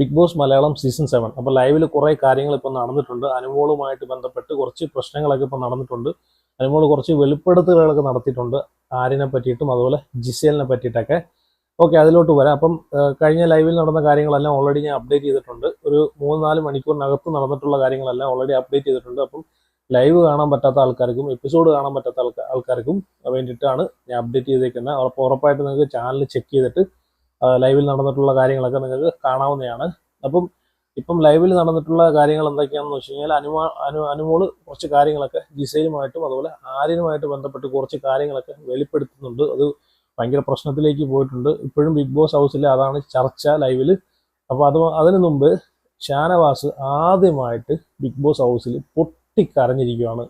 Big boss Malayalam season 7. അപ്പോൾ ലൈവിൽ കുറേ കാര്യങ്ങൾ ഇപ്പോൾ നടന്നിട്ടുണ്ട്. അനുമോളുമായിട്ട് ബന്ധപ്പെട്ട് കുറച്ച് പ്രശ്നങ്ങളൊക്കെ ഇപ്പോൾ നടന്നിട്ടുണ്ട്. അനുമോൾ കുറച്ച് വെളിപ്പെടുത്തലുകളൊക്കെ നടത്തിയിട്ടുണ്ട്, ആരിനെ പറ്റിയിട്ടും അതുപോലെ ജിസേലിനെ പറ്റിയിട്ടൊക്കെ. ഓക്കെ, അതിലോട്ട് വരാം. അപ്പം കഴിഞ്ഞ ലൈവിൽ നടന്ന കാര്യങ്ങളെല്ലാം ഓൾറെഡി ഞാൻ അപ്ഡേറ്റ് ചെയ്തിട്ടുണ്ട്. ഒരു 3-4 മണിക്കൂറിനകത്ത് നടന്നിട്ടുള്ള കാര്യങ്ങളെല്ലാം ഓൾറെഡി അപ്ഡേറ്റ് ചെയ്തിട്ടുണ്ട്. അപ്പം ലൈവ് കാണാൻ പറ്റാത്ത ആൾക്കാർക്കും എപ്പിസോഡ് കാണാൻ പറ്റാത്ത ആൾക്കാർക്കും വേണ്ടിയിട്ടാണ് ഞാൻ അപ്ഡേറ്റ് ചെയ്തേക്കുന്നത്. അപ്പോൾ ഉറപ്പായിട്ട് നിങ്ങൾക്ക് ചാനൽ ചെക്ക് ചെയ്തിട്ട് ലൈവിൽ നടന്നിട്ടുള്ള കാര്യങ്ങളൊക്കെ നിങ്ങൾക്ക് കാണാവുന്നതാണ്. അപ്പം ഇപ്പം ലൈവിൽ നടന്നിട്ടുള്ള കാര്യങ്ങൾ എന്തൊക്കെയാണെന്ന് വെച്ച് കഴിഞ്ഞാൽ അനുമോള് കുറച്ച് കാര്യങ്ങളൊക്കെ ജിസയിലുമായിട്ടും അതുപോലെ ആര്യനുമായിട്ട് ബന്ധപ്പെട്ട് കുറച്ച് കാര്യങ്ങളൊക്കെ വെളിപ്പെടുത്തുന്നുണ്ട്. അത് ഭയങ്കര പ്രശ്നത്തിലേക്ക് പോയിട്ടുണ്ട്. ഇപ്പോഴും ബിഗ് ബോസ് ഹൗസിൽ അതാണ് ചർച്ച ലൈവിൽ. അപ്പോൾ അതിനു മുമ്പ് ഷാനവാസ് ആദ്യമായിട്ട് ബിഗ് ബോസ് ഹൗസിൽ പൊട്ടിക്കരഞ്ഞിരിക്കുകയാണ്.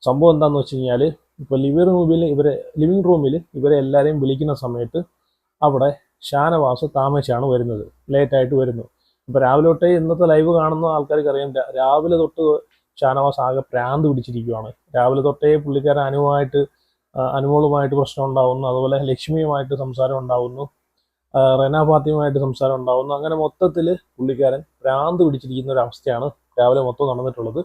സംഭവം എന്താണെന്ന് വെച്ച് കഴിഞ്ഞാൽ, ഇപ്പോൾ ലിവിംഗ് റൂമിൽ ഇവരെ എല്ലാവരെയും വിളിക്കുന്ന സമയത്ത് അവിടെ ഷാനവാസ് താമസിച്ചാണ് വരുന്നത്, ലേറ്റായിട്ട് വരുന്നു. ഇപ്പോൾ രാവിലെ തൊട്ടേ ഇന്നത്തെ ലൈവ് കാണുന്ന ആൾക്കാർക്ക് അറിയാം, രാവിലെ തൊട്ട് ഷാനവാസ് ആകെ പ്രാന്ത് പിടിച്ചിരിക്കുകയാണ്. രാവിലെ തൊട്ടേ പുള്ളിക്കാരൻ അനുമോളുമായിട്ട് പ്രശ്നം ഉണ്ടാവുന്നു, അതുപോലെ ലക്ഷ്മിയുമായിട്ട് സംസാരം ഉണ്ടാവുന്നു, റെന ഫാത്തിയുമായിട്ട് സംസാരം ഉണ്ടാവുന്നു. അങ്ങനെ മൊത്തത്തിൽ പുള്ളിക്കാരൻ പ്രാന്ത് പിടിച്ചിരിക്കുന്ന ഒരു അവസ്ഥയാണ് രാവിലെ മൊത്തം നടന്നിട്ടുള്ളത്.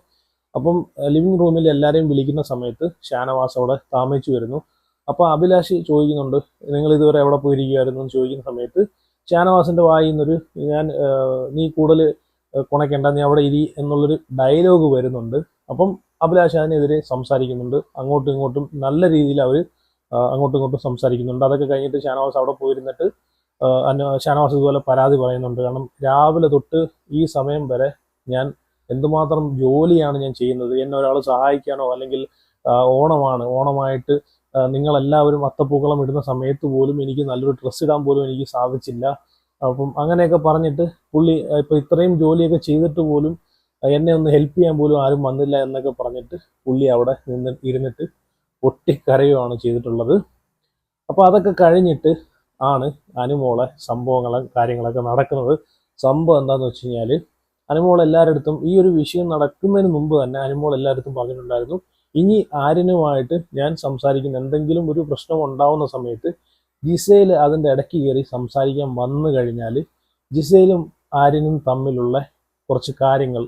അപ്പം ലിവിംഗ് റൂമിൽ എല്ലാവരെയും വിളിക്കുന്ന സമയത്ത് ഷാനവാസ് അവിടെ താമസിച്ചു വരുന്നു. അപ്പോൾ അഭിലാഷ് ചോദിക്കുന്നുണ്ട്, നിങ്ങൾ ഇതുവരെ എവിടെ പോയിരിക്കുകയായിരുന്നു എന്ന് ചോദിക്കുന്ന സമയത്ത് ഷാനവാസിൻ്റെ വായിൽ നിന്നൊരു നീ കൂടുതൽ കുണയ്ക്കേണ്ട, നീ അവിടെ ഇരി എന്നുള്ളൊരു ഡയലോഗ് വരുന്നുണ്ട്. അപ്പം അഭിലാഷ് അതിനെതിരെ സംസാരിക്കുന്നുണ്ട്. അങ്ങോട്ടും ഇങ്ങോട്ടും നല്ല രീതിയിൽ അവർ അങ്ങോട്ടും ഇങ്ങോട്ടും സംസാരിക്കുന്നുണ്ട്. അതൊക്കെ കഴിഞ്ഞിട്ട് ഷാനവാസ് അവിടെ പോയിരുന്നിട്ട് ഷാനവാസ് ഇതുപോലെ പരാതി പറയുന്നുണ്ട്. കാരണം രാവിലെ തൊട്ട് ഈ സമയം വരെ ഞാൻ എന്തുമാത്രം ജോലിയാണ് ഞാൻ ചെയ്യുന്നത്, എന്നെ ഒരാൾ സഹായിക്കാനോ അല്ലെങ്കിൽ ഓണമായിട്ട് നിങ്ങളെല്ലാവരും അത്തപ്പൂക്കളം ഇടുന്ന സമയത്ത് പോലും എനിക്ക് നല്ലൊരു ഡ്രസ്സ് ഇടാൻ പോലും എനിക്ക് സാധിച്ചില്ല. അപ്പം അങ്ങനെയൊക്കെ പറഞ്ഞിട്ട് പുള്ളി ഇപ്പോൾ ഇത്രയും ജോലിയൊക്കെ ചെയ്തിട്ട് പോലും എന്നെ ഒന്ന് ഹെൽപ്പ് ചെയ്യാൻ പോലും ആരും വന്നില്ല എന്നൊക്കെ പറഞ്ഞിട്ട് പുള്ളി അവിടെ ഇരുന്നിട്ട് പൊട്ടിക്കരയുകയാണ് ചെയ്തിട്ടുള്ളത്. അപ്പോൾ അതൊക്കെ കഴിഞ്ഞിട്ട് ആണ് അനുമോളെ കാര്യങ്ങളൊക്കെ നടക്കുന്നത്. സംഭവം എന്താണെന്ന് വെച്ച് കഴിഞ്ഞാൽ, അനുമോൾ എല്ലാവരുടെ ഈ ഒരു വിഷയം നടക്കുന്നതിന് മുമ്പ് തന്നെ അനുമോൾ എല്ലാവരും പറഞ്ഞിട്ടുണ്ടായിരുന്നു, ഇനി ആര്യനുമായിട്ട് ഞാൻ സംസാരിക്കുന്ന എന്തെങ്കിലും ഒരു പ്രശ്നം ഉണ്ടാവുന്ന സമയത്ത് ജിസേൽ അതിൻ്റെ ഇടയ്ക്ക് കയറി സംസാരിക്കാൻ വന്നു കഴിഞ്ഞാൽ ജിസേലും ആര്യനും തമ്മിലുള്ള കുറച്ച് കാര്യങ്ങൾ,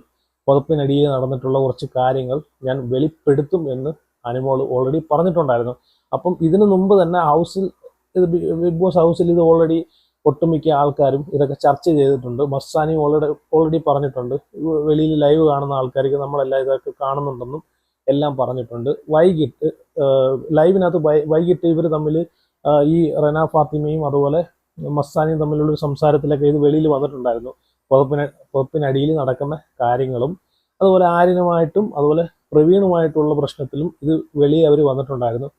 പുതപ്പിനടിയിൽ നടന്നിട്ടുള്ള കുറച്ച് കാര്യങ്ങൾ ഞാൻ വെളിപ്പെടുത്തും എന്ന് അനുമോൾ ഓൾറെഡി പറഞ്ഞിട്ടുണ്ടായിരുന്നു. അപ്പം ഇതിനു മുമ്പ് തന്നെ ബിഗ് ബോസ് ഹൗസിൽ ഇത് ഓൾറെഡി ഒട്ടുമിക്ക ആൾക്കാരും ഇതൊക്കെ ചർച്ച ചെയ്തിട്ടുണ്ട്. മസ്സാനി ഓൾറെഡി പറഞ്ഞിട്ടുണ്ട്, വെളിയിൽ ലൈവ് കാണുന്ന ആൾക്കാർക്ക് നമ്മളെല്ലാം ഇതൊക്കെ കാണുന്നുണ്ടെന്നും എല്ലാം പറഞ്ഞിട്ടുണ്ട്. ലൈവിനകത്ത് വൈകിട്ട് ഇവർ തമ്മിൽ ഈ റെന ഫാത്തിമയും അതുപോലെ മസ്സാനിയും തമ്മിലുള്ളൊരു സംസാരത്തിലൊക്കെ ഇത് വെളിയിൽ വന്നിട്ടുണ്ടായിരുന്നു. പുതപ്പിനടിയിൽ നടക്കുന്ന കാര്യങ്ങളും അതുപോലെ ആര്യനുമായിട്ടും അതുപോലെ പ്രവീണുമായിട്ടുള്ള പ്രശ്നത്തിലും ഇത് വെളിയിൽ അവർ വന്നിട്ടുണ്ടായിരുന്നു.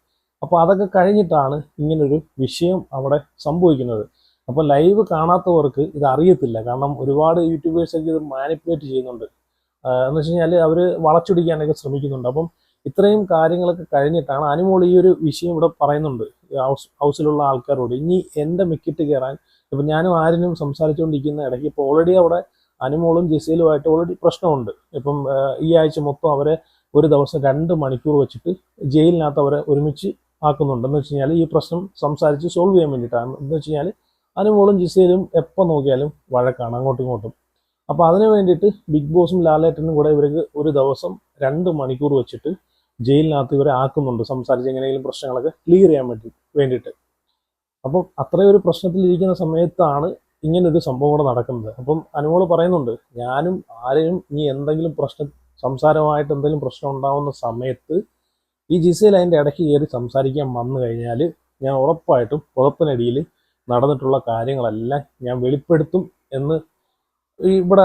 അപ്പോൾ അതൊക്കെ കഴിഞ്ഞിട്ടാണ് ഇങ്ങനൊരു വിഷയം അവിടെ സംഭവിക്കുന്നത്. അപ്പോൾ ലൈവ് കാണാത്തവർക്ക് ഇത് അറിയത്തില്ല. കാരണം ഒരുപാട് യൂട്യൂബേഴ്സൊക്കെ ഇത് മാനിപ്പുലേറ്റ് ചെയ്യുന്നുണ്ട്. എന്ന് വെച്ച് കഴിഞ്ഞാൽ അവർ വളച്ചൊടിക്കാനൊക്കെ ശ്രമിക്കുന്നുണ്ട്. അപ്പം ഇത്രയും കാര്യങ്ങളൊക്കെ കഴിഞ്ഞിട്ടാണ് അനുമോൾ ഈ ഒരു വിഷയം ഇവിടെ പറയുന്നുണ്ട് ഹൗസിലുള്ള ആൾക്കാരോട്, ഇനി എൻ്റെ മിക്കിട്ട് കയറാൻ. ഇപ്പം ഞാനും ആര്യനും സംസാരിച്ചുകൊണ്ടിരിക്കുന്ന ഇടയ്ക്ക് ഇപ്പോൾ ഓൾറെഡി അവിടെ അനുമോളും ജിസയിലുമായിട്ട് ഓൾറെഡി പ്രശ്നമുണ്ട്. ഇപ്പം ഈ ആഴ്ച മൊത്തം അവരെ ഒരു ദിവസം 2 മണിക്കൂർ വെച്ചിട്ട് ജയിലിനകത്ത് അവരെ ഒരുമിച്ച് ആക്കുന്നുണ്ട്. എന്ന് വെച്ച് കഴിഞ്ഞാൽ ഈ പ്രശ്നം സംസാരിച്ച് സോൾവ് ചെയ്യാൻ വേണ്ടിയിട്ടാണ്. എന്ന് വെച്ച് കഴിഞ്ഞാൽ അനുമോളും ജിസയിലും എപ്പോൾ നോക്കിയാലും വഴക്കാണ് അങ്ങോട്ടും ഇങ്ങോട്ടും. അപ്പോൾ അതിന് വേണ്ടിയിട്ട് ബിഗ് ബോസും ലാലേട്ടനും കൂടെ ഇവർക്ക് ഒരു ദിവസം 2 മണിക്കൂർ വെച്ചിട്ട് ജയിലിനകത്ത് ഇവരെ ആക്കുന്നുണ്ട്, സംസാരിച്ച് എങ്ങനെയെങ്കിലും പ്രശ്നങ്ങളൊക്കെ ക്ലിയർ ചെയ്യാൻ വേണ്ടിയിട്ട്. അപ്പം അത്രയും ഒരു പ്രശ്നത്തിലിരിക്കുന്ന സമയത്താണ് ഇങ്ങനൊരു സംഭവം കൂടെ നടക്കുന്നത്. അപ്പം അനുമോൾ പറയുന്നുണ്ട്, ഞാനും ആരെയും ഇനി എന്തെങ്കിലും സംസാരമായിട്ട് എന്തെങ്കിലും പ്രശ്നം ഉണ്ടാവുന്ന സമയത്ത് ഈ ജിസയിൽ അതിൻ്റെ ഇടയ്ക്ക് കയറി സംസാരിക്കാൻ വന്നു കഴിഞ്ഞാൽ ഞാൻ ഉറപ്പായിട്ടും പുതപ്പിനടിയിൽ നടന്നിട്ടുള്ള കാര്യങ്ങളെല്ലാം ഞാൻ വെളിപ്പെടുത്തും എന്ന് ഇവിടെ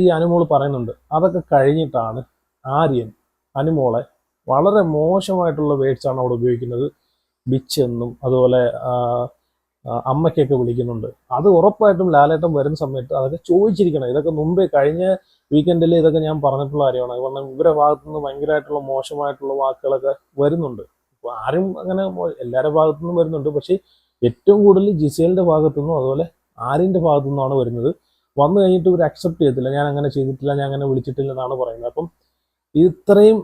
ഈ അനുമോൾ പറയുന്നുണ്ട്. അതൊക്കെ കഴിഞ്ഞിട്ടാണ് ആര്യൻ അനുമോളെ വളരെ മോശമായിട്ടുള്ള വേർഡ്സാണ് അവിടെ ഉപയോഗിക്കുന്നത്. ബിച്ച് എന്നും അതുപോലെ അമ്മയ്ക്കൊക്കെ വിളിക്കുന്നുണ്ട്. അത് ഉറപ്പായിട്ടും ലാലേട്ടൻ വരുന്ന സമയത്ത് അതൊക്കെ ചോദിച്ചിരിക്കണം. ഇതൊക്കെ മുമ്പേ കഴിഞ്ഞ വീക്കെൻഡിൽ ഇതൊക്കെ ഞാൻ പറഞ്ഞിട്ടുള്ള കാര്യമാണ്. കാരണം ഇവരുടെ ഭാഗത്തുനിന്ന് ഭയങ്കരമായിട്ടുള്ള മോശമായിട്ടുള്ള വാക്കുകളൊക്കെ വരുന്നുണ്ട്. അപ്പോൾ ആരും അങ്ങനെ എല്ലാവരുടെ ഭാഗത്തുനിന്നും വരുന്നുണ്ട്, പക്ഷേ ഏറ്റവും കൂടുതൽ ജിസേലിൻ്റെ ഭാഗത്തുനിന്നും അതുപോലെ ആര്യൻ്റെ ഭാഗത്തുനിന്നാണ് വരുന്നത്. വന്നു കഴിഞ്ഞിട്ട് ഇവർ അക്സെപ്റ്റ് ചെയ്യത്തില്ല, ഞാൻ അങ്ങനെ ചെയ്തിട്ടില്ല, ഞാൻ അങ്ങനെ വിളിച്ചിട്ടില്ല എന്നാണ് പറയുന്നത്. അപ്പം ഇത്രയും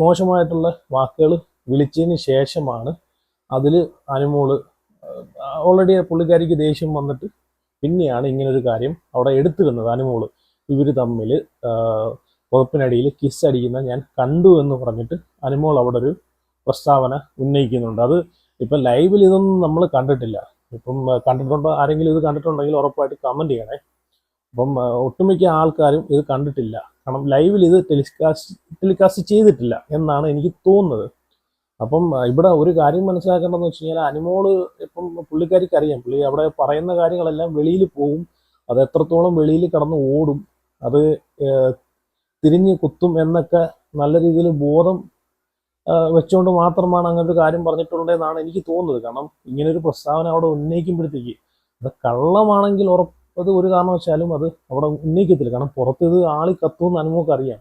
മോശമായിട്ടുള്ള വാക്കുകൾ വിളിച്ചതിന് ശേഷമാണ് അതിൽ അനുമോള് ഓൾറെഡി പുള്ളിക്കാരിക്ക് ദേഷ്യം വന്നിട്ട് പിന്നെയാണ് ഇങ്ങനൊരു കാര്യം അവിടെ എടുത്തിരുന്നത്. അനുമോള് ഇവർ തമ്മിൽ പുതപ്പിനടിയിൽ കിസ് അടിക്കുന്ന ഞാൻ കണ്ടു എന്ന് പറഞ്ഞിട്ട് അനുമോൾ അവിടെ ഒരു പ്രസ്താവന ഉന്നയിക്കുന്നുണ്ട്. അത് ഇപ്പം ലൈവിൽ ഇതൊന്നും നമ്മൾ കണ്ടിട്ടില്ല. ഇപ്പം കണ്ടിട്ടുണ്ടോ, ആരെങ്കിലും ഇത് കണ്ടിട്ടുണ്ടെങ്കിൽ ഉറപ്പായിട്ട് കമൻറ്റ് ചെയ്യണേ. അപ്പം ഒട്ടുമിക്ക ആൾക്കാരും ഇത് കണ്ടിട്ടില്ല. കാരണം ലൈവിൽ ഇത് ടെലികാസ്റ്റ് ചെയ്തിട്ടില്ല എന്നാണ് എനിക്ക് തോന്നുന്നത്. അപ്പം ഇവിടെ ഒരു കാര്യം മനസ്സിലാക്കേണ്ടതെന്ന് വെച്ച് കഴിഞ്ഞാൽ അനുമോള് ഇപ്പം പുള്ളിക്കാരിക്ക് അറിയാം, പുള്ളി അവിടെ പറയുന്ന കാര്യങ്ങളെല്ലാം വെളിയിൽ പോകും, അത് എത്രത്തോളം വെളിയിൽ കടന്ന് ഓടും, അത് തിരിഞ്ഞ് കുത്തും എന്നൊക്കെ നല്ല രീതിയിൽ ബോധം വെച്ചുകൊണ്ട് മാത്രമാണ് അങ്ങനെ ഒരു കാര്യം പറഞ്ഞിട്ടുള്ളതെന്നാണ് എനിക്ക് തോന്നുന്നത്. കാരണം ഇങ്ങനൊരു പ്രസ്താവന അവിടെ ഉന്നയിക്കുമ്പോഴത്തേക്ക് അത് കള്ളമാണെങ്കിൽ അത് ഒരു കാരണവശാലും അത് അവിടെ ഉന്നയിക്കത്തില്ല. കാരണം പുറത്ത് ഇത് ആളി കത്തുമെന്ന് അനുമോൾക്ക് അറിയാം.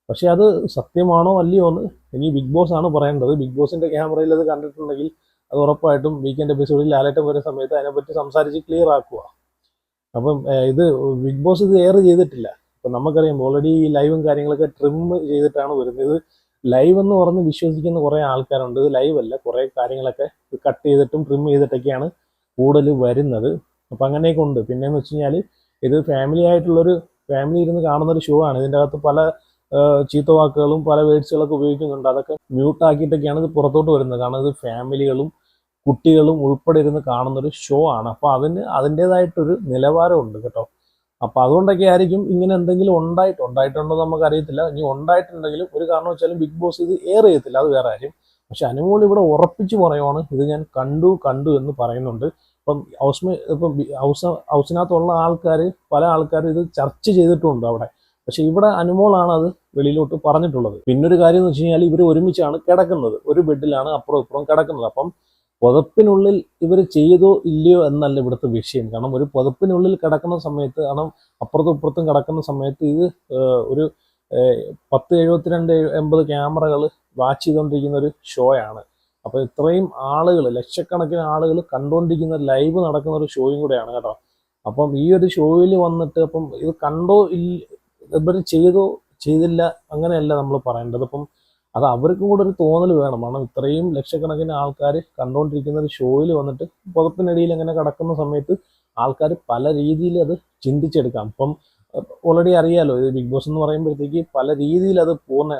പക്ഷെ അത് സത്യമാണോ അല്ലയോ എന്ന് ഇനി ബിഗ് ബോസ് ആണ് പറയേണ്ടത്. ബിഗ് ബോസിന്റെ ക്യാമറയിൽ അത് കണ്ടിട്ടുണ്ടെങ്കിൽ അത് ഉറപ്പായിട്ടും വീക്കെൻഡ് എപ്പിസോഡിൽ ലാലേട്ടൻ വരുന്ന സമയത്ത് അതിനെപ്പറ്റി സംസാരിച്ച് ക്ലിയർ ആക്കുക. അപ്പം ഇത് ബിഗ് ബോസ് ഇത് എയർ ചെയ്തിട്ടില്ല. അപ്പം നമുക്കറിയാം ഓൾറെഡി ഈ ലൈവും കാര്യങ്ങളൊക്കെ ട്രിം ചെയ്തിട്ടാണ് വരുന്നത്. ഇത് ലൈവ് എന്ന് പറഞ്ഞ് വിശ്വസിക്കുന്ന കുറേ ആൾക്കാരുണ്ട്. ഇത് ലൈവ് അല്ല, കുറേ കാര്യങ്ങളൊക്കെ കട്ട് ചെയ്തിട്ടും ട്രിം ചെയ്തിട്ടൊക്കെയാണ് കൂടുതൽ വരുന്നത്. അപ്പം അങ്ങനെയൊക്കെ ഉണ്ട്. പിന്നെയെന്ന് വെച്ച് കഴിഞ്ഞാൽ ഇത് ഫാമിലി ഇരുന്ന് കാണുന്നൊരു ഷോ ആണ്. ഇതിൻ്റെ അകത്ത് പല ചീത്ത വാക്കുകളും പല വേർഡ്സുകളൊക്കെ ഉപയോഗിക്കുന്നുണ്ട്. അതൊക്കെ മ്യൂട്ടാക്കിയിട്ടൊക്കെയാണ് ഇത് പുറത്തോട്ട് വരുന്നത്. കാരണം ഇത് ഫാമിലികളും കുട്ടികളും ഉൾപ്പെടെ ഇരുന്ന് കാണുന്നൊരു ഷോ ആണ്. അപ്പോൾ അതിൻ്റേതായിട്ടൊരു നിലവാരമുണ്ട് കേട്ടോ. അപ്പോൾ അതുകൊണ്ടൊക്കെ ആയിരിക്കും ഇങ്ങനെ എന്തെങ്കിലും ഉണ്ടായിട്ടുണ്ടോ നമുക്ക് അറിയത്തില്ല. ഇനി ഉണ്ടായിട്ടുണ്ടെങ്കിലും ഒരു കാരണവശാലും ബിഗ് ബോസ് ഇത് എയർ ചെയ്യത്തില്ല, അത് വേറെ കാര്യം. പക്ഷെ അനുമോൾ ഇവിടെ ഉറപ്പിച്ച് പറയുവാണ് ഇത് ഞാൻ കണ്ടു എന്ന് പറയുന്നുണ്ട്. ഇപ്പം ഹൗസിനകത്തുള്ള പല ആൾക്കാരും ഇത് ചർച്ച ചെയ്തിട്ടുണ്ട് അവിടെ. പക്ഷെ ഇവിടെ അനുമോളാണ് അത് വെളിയിലോട്ട് പറഞ്ഞിട്ടുള്ളത്. പിന്നൊരു കാര്യം എന്ന് വെച്ച് കഴിഞ്ഞാൽ ഇവർ ഒരുമിച്ചാണ് കിടക്കുന്നത്, ഒരു ബെഡിലാണ് അപ്പുറം ഇപ്പുറം കിടക്കുന്നത്. അപ്പം പുതപ്പിനുള്ളിൽ ഇവർ ചെയ്തോ ഇല്ലയോ എന്നല്ല ഇവിടുത്തെ വിഷയം. കാരണം ഒരു പുതപ്പിനുള്ളിൽ കിടക്കുന്ന സമയത്ത്, കാരണം അപ്പുറത്തും ഇപ്പുറത്തും കിടക്കുന്ന സമയത്ത് ഇത് ഒരു 10-70 ക്യാമറകൾ വാച്ച് ചെയ്തുകൊണ്ടിരിക്കുന്ന ഒരു ഷോയാണ്. അപ്പോൾ ഇത്രയും ആളുകൾ, ലക്ഷക്കണക്കിന് ആളുകൾ കണ്ടുകൊണ്ടിരിക്കുന്ന ലൈവ് നടക്കുന്ന ഒരു ഷോയും കൂടെയാണ് കേട്ടോ. അപ്പം ഈ ഒരു ഷോയിൽ വന്നിട്ട് അപ്പം ഇത് കണ്ടോ ഇവർ ചെയ്തില്ല അങ്ങനെയല്ല നമ്മൾ പറയേണ്ടത്. അപ്പം അത് അവർക്കും കൂടെ ഒരു തോന്നൽ വേണം. കാരണം ഇത്രയും ലക്ഷക്കണക്കിന് ആൾക്കാർ കണ്ടുകൊണ്ടിരിക്കുന്ന ഒരു ഷോയിൽ വന്നിട്ട് പുതപ്പിനടിയിൽ അങ്ങനെ കിടക്കുന്ന സമയത്ത് ആൾക്കാർ പല രീതിയിൽ അത് ചിന്തിച്ചെടുക്കാം. ഇപ്പം ഓൾറെഡി അറിയാലോ, ഇത് ബിഗ് ബോസ് എന്ന് പറയുമ്പോഴത്തേക്ക് പല രീതിയിൽ അത് പോകുന്ന,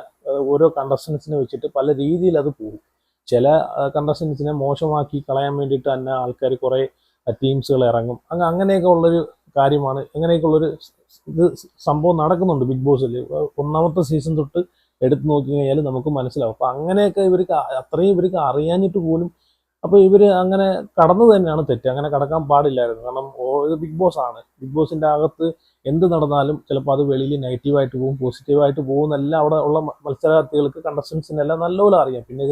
ഓരോ കണ്ടസ്റ്റൻസിനെ വെച്ചിട്ട് പല രീതിയിൽ അത് പോകും. ചില കണ്ടസ്റ്റൻസിനെ മോശമാക്കി കളയാൻ വേണ്ടിയിട്ട് തന്നെ ആൾക്കാർ കുറേ ടീംസുകൾ ഇറങ്ങും. അങ്ങനെയൊക്കെ ഉള്ളൊരു കാര്യമാണ്. അങ്ങനെയൊക്കെ ഉള്ളൊരു ഇത് സംഭവം നടക്കുന്നുണ്ട് ബിഗ് ബോസിൽ. 1ാമത്തെ സീസൺ തൊട്ട് എടുത്തു നോക്കി കഴിഞ്ഞാൽ നമുക്ക് മനസ്സിലാവും. അപ്പം അങ്ങനെയൊക്കെ ഇവർക്ക് അറിയാഞ്ഞിട്ട് പോലും അപ്പോൾ ഇവർ അങ്ങനെ കടന്നു തന്നെയാണ് തെറ്റ്. അങ്ങനെ കടക്കാൻ പാടില്ലായിരുന്നു. കാരണം ഇത് ബിഗ് ബോസ് ആണ്. ബിഗ് ബോസിൻ്റെ അകത്ത് എന്ത് നടന്നാലും ചിലപ്പോൾ അത് വെളിയിൽ നെഗറ്റീവായിട്ട് പോകും, പോസിറ്റീവായിട്ട് പോകുമെന്നെല്ലാം അവിടെ ഉള്ള മത്സരാർത്ഥികൾക്ക്, കണ്ടസ്റ്റൻസിനെല്ലാം നല്ലപോലെ അറിയാം. പിന്നെ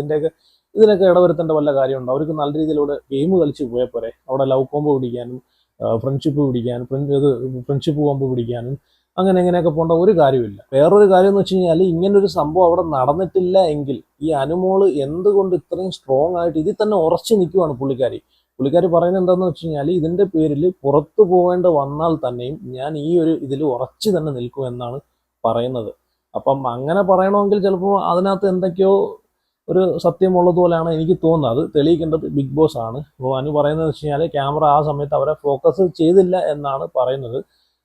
ഇതിനൊക്കെ ഇടവരുത്തേണ്ട വല്ല കാര്യമുണ്ടോ? അവർക്ക് നല്ല രീതിയിലൂടെ ഗെയിം കളിച്ച് പോയാൽ പോരെ. അവിടെ ലവ് കോംബോ പിടിക്കാനും ഫ്രണ്ട്ഷിപ്പ് കോംബോ പിടിക്കാനും അങ്ങനെയൊക്കെ പോകേണ്ട ഒരു കാര്യമില്ല. വേറൊരു കാര്യം എന്ന് വെച്ച് കഴിഞ്ഞാൽ ഇങ്ങനൊരു സംഭവം അവിടെ നടന്നിട്ടില്ല എങ്കിൽ ഈ അനുമോള് എന്തുകൊണ്ട് ഇത്രയും സ്ട്രോങ് ആയിട്ട് ഇതിൽ തന്നെ ഉറച്ചു നിൽക്കുവാണ് പുള്ളിക്കാരി പറയുന്നത് എന്താണെന്ന് വെച്ച് കഴിഞ്ഞാൽ ഇതിൻ്റെ പേരിൽ പുറത്തു പോകേണ്ട വന്നാൽ തന്നെയും ഞാൻ ഈ ഒരു ഇതിൽ ഉറച്ചു തന്നെ നിൽക്കും എന്നാണ് പറയുന്നത്. അപ്പം അങ്ങനെ പറയണമെങ്കിൽ ചിലപ്പോൾ അതിനകത്ത് എന്തൊക്കെയോ ഒരു സത്യമുള്ളതുപോലെയാണ് എനിക്ക് തോന്നുന്നത്. അത് തെളിയിക്കേണ്ടത് ബിഗ് ബോസ് ആണ്. അപ്പോൾ അനു പറയുന്നത് വെച്ച് കഴിഞ്ഞാൽ ക്യാമറ ആ സമയത്ത് അവരെ ഫോക്കസ് ചെയ്തില്ല എന്നാണ് പറയുന്നത്.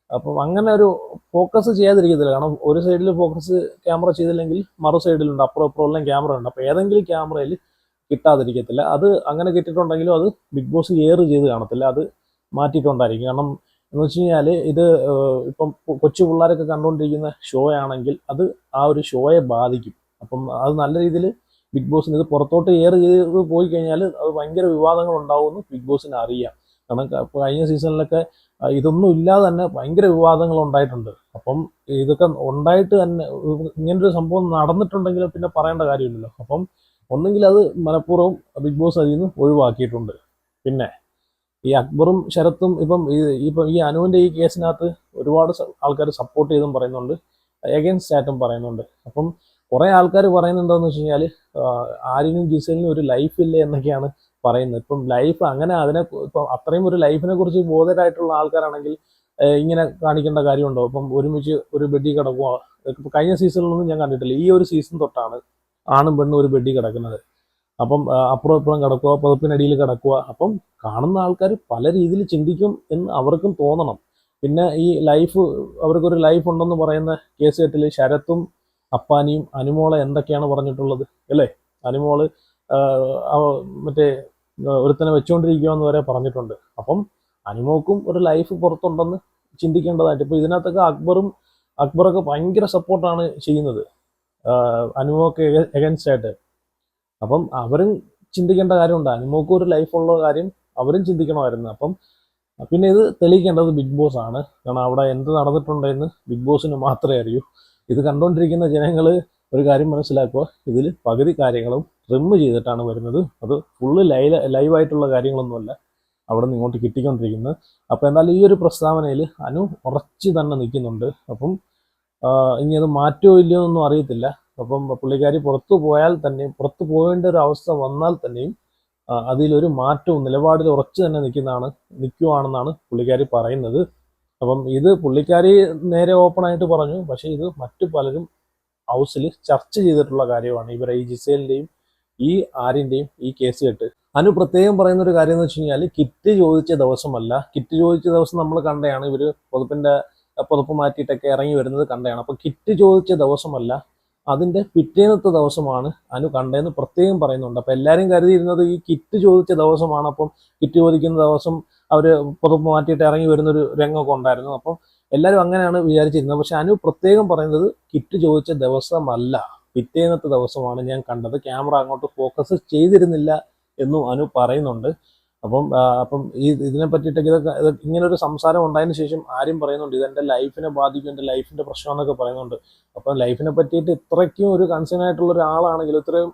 അപ്പം അങ്ങനെ ഒരു ഫോക്കസ് ചെയ്യാതിരിക്കത്തില്ല. കാരണം ഒരു സൈഡിൽ ഫോക്കസ് ക്യാമറ ചെയ്തില്ലെങ്കിൽ മറു സൈഡിലുണ്ട്, അപ്പുറം എല്ലാം ക്യാമറ ഉണ്ട്. അപ്പോൾ ഏതെങ്കിലും ക്യാമറയിൽ കിട്ടാതിരിക്കത്തില്ല. അത് അങ്ങനെ കിട്ടിയിട്ടുണ്ടെങ്കിലും അത് ബിഗ് ബോസ് എയർ ചെയ്ത് കാണത്തില്ല, അത് മാറ്റിയിട്ടുണ്ടായിരിക്കും. കാരണം എന്ന് വെച്ച് കഴിഞ്ഞാൽ ഇത് ഇപ്പം കൊച്ചു പിള്ളേരൊക്കെ കണ്ടുകൊണ്ടിരിക്കുന്ന ഷോ ആണെങ്കിൽ അത് ആ ഒരു ഷോയെ ബാധിക്കും. അപ്പം അത് നല്ല രീതിയിൽ ബിഗ് ബോസിന് ഇത് പുറത്തോട്ട് എയർ ചെയ്ത് പോയി കഴിഞ്ഞാൽ അത് ഭയങ്കര വിവാദങ്ങൾ ഉണ്ടാവുമെന്ന് ബിഗ് ബോസിന് അറിയാം. കാരണം കഴിഞ്ഞ സീസണിലൊക്കെ ഇതൊന്നും ഇല്ലാതെ തന്നെ ഭയങ്കര വിവാദങ്ങൾ ഉണ്ടായിട്ടുണ്ട്. അപ്പം ഇതൊക്കെ ഉണ്ടായിട്ട് തന്നെ ഇങ്ങനൊരു സംഭവം നടന്നിട്ടുണ്ടെങ്കിൽ പിന്നെ പറയേണ്ട കാര്യമില്ലല്ലോ. അപ്പം ഒന്നെങ്കിൽ അത് മനഃപൂർവ്വം ബിഗ് ബോസ് അതിൽ നിന്ന് ഒഴിവാക്കിയിട്ടുണ്ട്. പിന്നെ ഈ അക്ബറും ശരത്തും ഇപ്പം ഈ അനുവിൻ്റെ ഈ കേസിനകത്ത് ഒരുപാട് ആൾക്കാർ സപ്പോർട്ട് ചെയ്തും പറയുന്നുണ്ട്, എഗൻസ്റ്റ് ആയിട്ടും പറയുന്നുണ്ട്. അപ്പം കുറേ ആൾക്കാർ പറയുന്നുണ്ടോയെന്ന് വെച്ച് കഴിഞ്ഞാൽ ആര്യനും ജിസേലിനും ഒരു ലൈഫില്ല എന്നൊക്കെയാണ് പറയുന്നത്. ഇപ്പം ലൈഫ് അങ്ങനെ ഇപ്പം അത്രയും ഒരു ലൈഫിനെ കുറിച്ച് ബോധരായിട്ടുള്ള ആൾക്കാരാണെങ്കിൽ ഇങ്ങനെ കാണിക്കേണ്ട കാര്യമുണ്ടോ? ഇപ്പം ഒരുമിച്ച് ഒരു ബെഡിൽ കിടക്കുക, ഇപ്പം കഴിഞ്ഞ സീസണിലൊന്നും ഞാൻ കണ്ടിട്ടില്ല. ഈ ഒരു സീസൺ തൊട്ടാണ് ആണും പെണ്ണും ഒരു ബെഡിൽ കിടക്കുന്നത്. അപ്പം അപ്പുറം ഇപ്പുറം കിടക്കുക, പുതപ്പിനടിയിൽ കിടക്കുക. അപ്പം കാണുന്ന ആൾക്കാർ പല രീതിയിൽ ചിന്തിക്കും എന്ന് അവർക്കും തോന്നണം. പിന്നെ ഈ ലൈഫ്, അവർക്കൊരു ലൈഫ് ഉണ്ടെന്ന് പറയുന്ന കേസ് കെട്ടിൽ ശരത്തും അപ്പാനിയും അനുമോളെ എന്തൊക്കെയാണ് പറഞ്ഞിട്ടുള്ളത് അല്ലേ? അനുമോള് മറ്റേ ഒരുത്തനെ വെച്ചുകൊണ്ടിരിക്കുകയെന്ന് വരെ പറഞ്ഞിട്ടുണ്ട്. അപ്പം അനുമോക്കും ഒരു ലൈഫ് പുറത്തുണ്ടെന്ന് ചിന്തിക്കേണ്ടതായിട്ട്. ഇപ്പോൾ ഇതിനകത്തൊക്കെ അക്ബറൊക്കെ ഭയങ്കര സപ്പോർട്ടാണ് ചെയ്യുന്നത് അനുമോക്ക് എഗൻസ്റ്റ് ആയിട്ട്. അപ്പം അവരും ചിന്തിക്കേണ്ട കാര്യമുണ്ട്. അനുമോക്കും ഒരു ലൈഫുള്ള കാര്യം അവരും ചിന്തിക്കണമായിരുന്നു. അപ്പം പിന്നെ ഇത് തെളിയിക്കേണ്ടത് ബിഗ് ബോസ് ആണ്. കാരണം അവിടെ എന്ത് നടന്നിട്ടുണ്ടെന്ന് ബിഗ് ബോസിന് മാത്രമേ അറിയൂ. ഇത് കണ്ടുകൊണ്ടിരിക്കുന്ന ജനങ്ങൾ ഒരു കാര്യം മനസ്സിലാക്കുക, ഇതിൽ പകുതി കാര്യങ്ങളും ട്രിം ചെയ്തിട്ടാണ് വരുന്നത്. അത് ഫുള്ള് ലൈവായിട്ടുള്ള കാര്യങ്ങളൊന്നുമല്ല അവിടെ നിന്ന് ഇങ്ങോട്ട് കിട്ടിക്കൊണ്ടിരിക്കുന്നത്. അപ്പോൾ എന്തായാലും ഈ ഒരു പ്രസ്താവനയിൽ അനു ഉറച്ചു തന്നെ നിൽക്കുന്നുണ്ട്. അപ്പം ഇനി അത് മാറ്റോ ഇല്ലയോ എന്നൊന്നും അറിയത്തില്ല. അപ്പം പുള്ളിക്കാരി പുറത്തു പോകേണ്ട ഒരു അവസ്ഥ വന്നാൽ തന്നെയും അതിലൊരു മാറ്റവും നിലപാടിൽ ഉറച്ചു തന്നെ നിൽക്കുവാണെന്നാണ് പുള്ളിക്കാരി പറയുന്നത്. അപ്പം ഇത് പുള്ളിക്കാരി നേരെ ഓപ്പണായിട്ട് പറഞ്ഞു. പക്ഷേ ഇത് മറ്റു പലരും ഹൗസിൽ ചർച്ച ചെയ്തിട്ടുള്ള കാര്യമാണ്. ഇവരെ ഈ ജിസേലിൻ്റെയും ഈ ആര്യൻ്റെയും ഈ കേസ് കെട്ട്. അനു പ്രത്യേകം പറയുന്ന ഒരു കാര്യം എന്ന് വെച്ച് കഴിഞ്ഞാൽ കിറ്റ് ചോദിച്ച ദിവസമല്ല. കിറ്റ് ചോദിച്ച ദിവസം നമ്മൾ കണ്ടതാണ്, ഇവർ പുതപ്പ് മാറ്റിയിട്ടൊക്കെ ഇറങ്ങി വരുന്നത് കണ്ടതാണ്. അപ്പോൾ കിറ്റ് ചോദിച്ച ദിവസമല്ല, അതിൻ്റെ പിറ്റേന്നത്തെ ദിവസമാണ് അനു കണ്ടതെന്ന് പ്രത്യേകം പറയുന്നുണ്ട്. അപ്പോൾ എല്ലാവരും കരുതിയിരുന്നത് ഈ കിറ്റ് ചോദിച്ച ദിവസമാണ്. അപ്പം കിറ്റ് ചോദിക്കുന്ന ദിവസം അവർ പുതപ്പ് മാറ്റിയിട്ട് ഇറങ്ങി വരുന്നൊരു രംഗമൊക്കെ ഉണ്ടായിരുന്നു. അപ്പം എല്ലാവരും അങ്ങനെയാണ് വിചാരിച്ചിരുന്നത്. പക്ഷെ അനു പ്രത്യേകം പറയുന്നത് കിറ്റ് ചോദിച്ച ദിവസമല്ല, പിറ്റേന്നത്തെ ദിവസമാണ് ഞാൻ കണ്ടത്, ക്യാമറ അങ്ങോട്ട് ഫോക്കസ് ചെയ്തിരുന്നില്ല എന്നും അനു പറയുന്നുണ്ട്. അപ്പം ഇതിനെ പറ്റിയിട്ടൊക്കെ ഇങ്ങനൊരു സംസാരം ഉണ്ടായതിനു ശേഷം ആരും പറയുന്നുണ്ട് ഇതെൻ്റെ ലൈഫിനെ ബാധിക്കും, എൻ്റെ ലൈഫിൻ്റെ പ്രശ്നം എന്നൊക്കെ പറയുന്നുണ്ട്. അപ്പം ലൈഫിനെ പറ്റിയിട്ട് ഇത്രയ്ക്കും ഒരു കൺസേൺ ആയിട്ടുള്ള ഒരാളാണെങ്കിൽ, ഇത്രയും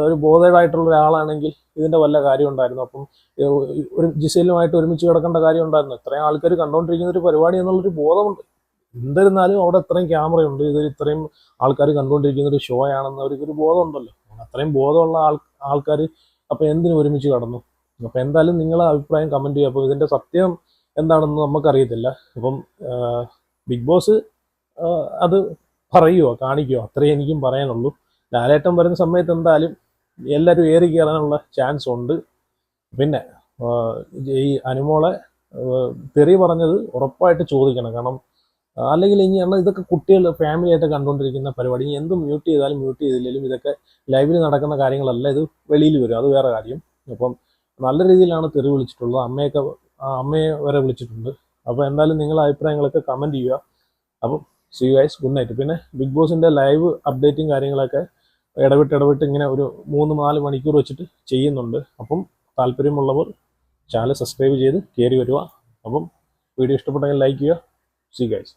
ഒരു ബോധേഡായിട്ടുള്ള ഒരാളാണെങ്കിൽ ഇതിൻ്റെ വല്ല കാര്യം ഉണ്ടായിരുന്നു. അപ്പം ഒരു ജിസേലുമായിട്ട് ഒരുമിച്ച് കിടക്കേണ്ട കാര്യം ഉണ്ടായിരുന്നു. ഇത്രയും ആൾക്കാർ കണ്ടുകൊണ്ടിരിക്കുന്ന ഒരു പരിപാടി എന്നുള്ളൊരു ബോധമുണ്ട്. എന്നിരുന്നാലും അവിടെ ഇത്രയും ക്യാമറയുണ്ട്, ഇത് ഇത്രയും ആൾക്കാർ കണ്ടുകൊണ്ടിരിക്കുന്ന ഒരു ഷോ ആണെന്ന് അവർക്കൊരു ബോധമുണ്ടല്ലോ. അത്രയും ബോധമുള്ള ആൾക്കാർ അപ്പം എന്തിനു ഒരുമിച്ച് കടന്നു? അപ്പം എന്തായാലും നിങ്ങളെ അഭിപ്രായം കമൻറ്റ് ചെയ്യുക. അപ്പോൾ ഇതിൻ്റെ സത്യം എന്താണെന്ന് നമുക്കറിയത്തില്ല. അപ്പം ബിഗ് ബോസ് അത് പറയുമോ കാണിക്കുമോ, അത്രയും എനിക്കും പറയാനുള്ളൂ. ലാലേട്ടൻ വരുന്ന സമയത്ത് എന്തായാലും എല്ലാവരും ഏറി കയറാനുള്ള ചാൻസ് ഉണ്ട്. പിന്നെ ഈ അനുമോളെ തെറി പറഞ്ഞത് ഉറപ്പായിട്ട് ചോദിക്കണം. കാരണം അല്ലെങ്കിൽ ഇനി ഇതൊക്കെ കുട്ടികൾ ഫാമിലി ആയിട്ട് കണ്ടുകൊണ്ടിരിക്കുന്ന പരിപാടി. ഇനി എന്ത് മ്യൂട്ട് ചെയ്താലും മ്യൂട്ട് ചെയ്തില്ലെങ്കിലും ഇതൊക്കെ ലൈവിൽ നടക്കുന്ന കാര്യങ്ങളല്ല, ഇത് വെളിയിൽ വരും, അത് വേറെ കാര്യം. അപ്പം നല്ല രീതിയിലാണ് തെറി വിളിച്ചിട്ടുള്ളത്. അമ്മയെ വരെ വിളിച്ചിട്ടുണ്ട്. അപ്പോൾ എന്തായാലും നിങ്ങളുടെ അഭിപ്രായങ്ങളൊക്കെ കമൻറ്റ് ചെയ്യുക. അപ്പം see you guys, good night. പിന്നെ ബിഗ് ബോസിൻ്റെ ലൈവ് അപ്ഡേറ്റും കാര്യങ്ങളൊക്കെ ഇടവിട്ട് ഇങ്ങനെ ഒരു 3-4 മണിക്കൂർ വെച്ചിട്ട് ചെയ്യുന്നുണ്ട്. അപ്പം താല്പര്യമുള്ളവർ ചാനൽ സബ്സ്ക്രൈബ് ചെയ്ത് കയറി വരിക. അപ്പം വീഡിയോ ഇഷ്ടപ്പെട്ടെങ്കിൽ ലൈക്ക് ചെയ്യുക. See you guys.